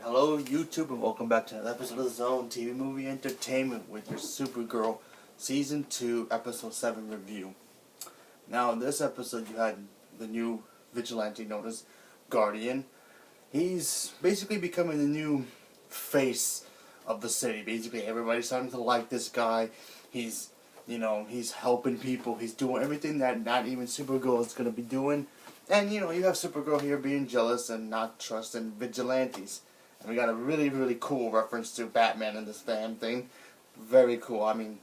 And hello YouTube, and welcome back to another episode of the Zone TV Movie Entertainment with your Supergirl Season 2 Episode 7 review. Now in this episode you had the new vigilante known as Guardian. He's basically becoming the new face of the city. Basically everybody's starting to like this guy. He's helping people. He's doing everything that not even Supergirl is going to be doing. And you have Supergirl here being jealous and not trusting vigilantes. And we got a really cool reference to Batman in this damn thing. Very cool. I mean,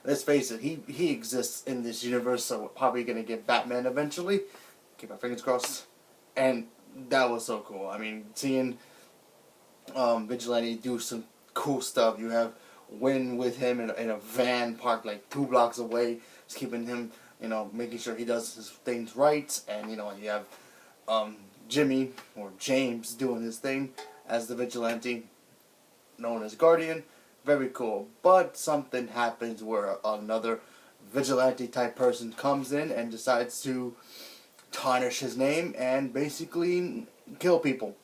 let's face it, he exists in this universe, so we're probably going to get Batman eventually. Keep my fingers crossed. And that was so cool. I mean, seeing Vigilante do some cool stuff. You have Win with him in a van parked like 2 blocks away. Just keeping him, making sure he does his things right. And, you have Jimmy, or James, doing his thing as the vigilante known as Guardian. Very cool. But something happens where another vigilante type person comes in and decides to tarnish his name and basically kill people.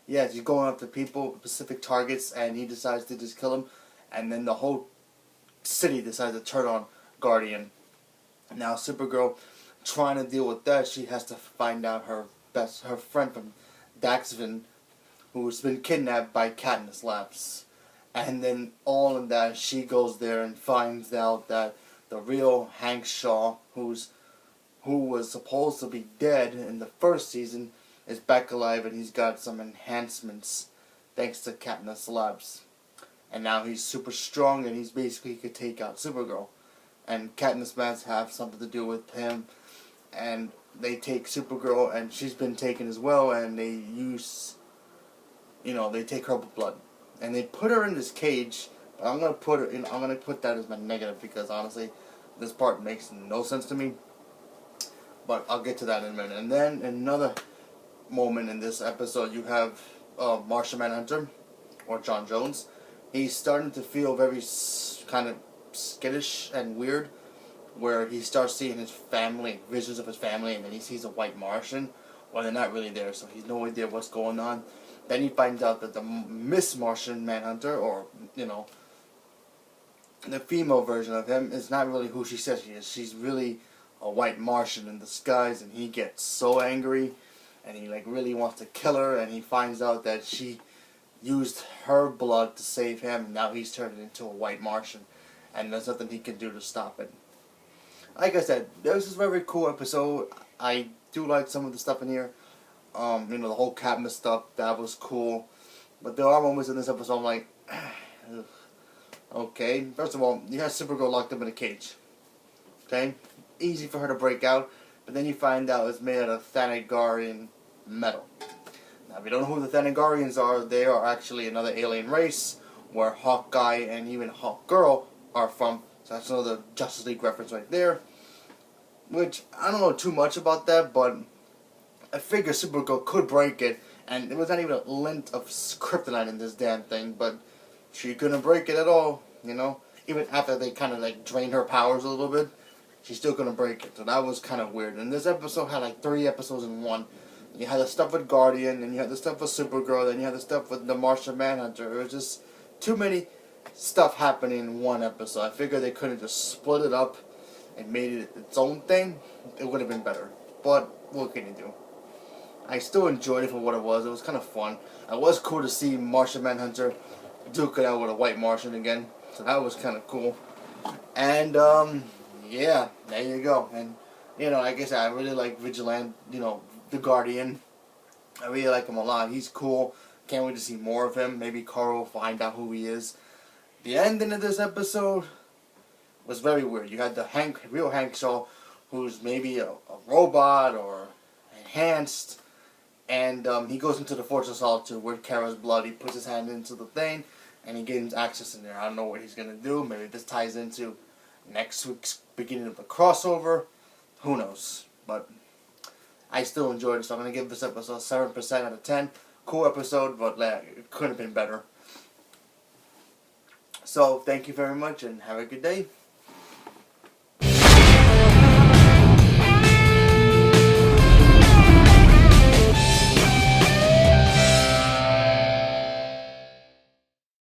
Yes, he's going after people, specific targets, and he decides to just kill them. And then the whole city decides to turn on Guardian. Now Supergirl, trying to deal with that, she has to find out her friend from Daxvin, who's been kidnapped by Katniss Labs. And then all of that, she goes there and finds out that the real Hank Shaw, who was supposed to be dead in the first season, is back alive, and he's got some enhancements thanks to Katniss Labs. And now he's super strong, and he's basically could take out Supergirl. And Katniss Labs have something to do with him, and they take Supergirl, and she's been taken as well, and they use, they take her blood, and they put her in this cage. But I'm gonna put that as my negative, because honestly, this part makes no sense to me. But I'll get to that in a minute. And then another moment in this episode, you have Martian Manhunter, or John Jones. He's starting to feel very kind of skittish and weird, where he starts seeing his family, visions of his family, and then he sees a white Martian. Well, they're not really there, so he's no idea what's going on. Then he finds out that the Miss Martian Manhunter, or, the female version of him, is not really who she says she is. She's really a white Martian in disguise, and he gets so angry, and he really wants to kill her, and he finds out that she used her blood to save him, and now he's turned into a white Martian, and there's nothing he can do to stop it. Like I said, this is a very cool episode. I do like some of the stuff in here. The whole Katniss stuff, that was cool. But there are moments in this episode I'm like, okay. First of all, you have Supergirl locked up in a cage. Okay? Easy for her to break out. But then you find out it's made out of Thanagarian metal. Now, if you don't know who the Thanagarians are, they are actually another alien race where Hawkeye and even Hawkgirl are from. So that's another Justice League reference right there. Which, I don't know too much about that, but I figure Supergirl could break it. And there was not even a lint of kryptonite in this damn thing, but she couldn't break it at all, Even after they kind of drained her powers a little bit, she still couldn't break it. So that was kind of weird. And this episode had 3 episodes in one. You had the stuff with Guardian, and you had the stuff with Supergirl, then you had the stuff with the Martian Manhunter. It was just too many stuff happening in one episode. I figured they couldn't just split it up and made it its own thing. It would have been better. But what can you do? I still enjoyed it for what it was. It was kind of fun. It was cool to see Martian Manhunter duke it out with a white Martian again. So that was kind of cool. And, yeah, there you go. And, like I said, I really like Vigilante, the Guardian. I really like him a lot. He's cool. Can't wait to see more of him. Maybe Carl will find out who he is. The ending of this episode was very weird. You had the real Hank Shaw, who's maybe a robot or enhanced. And he goes into the Fortress of Solitude with Kara's blood. He puts his hand into the thing, and he gains access in there. I don't know what he's going to do. Maybe this ties into next week's beginning of the crossover. Who knows? But I still enjoyed it, so I'm going to give this episode 7% out of 10. Cool episode, but it could have been better. So, thank you very much, and have a good day.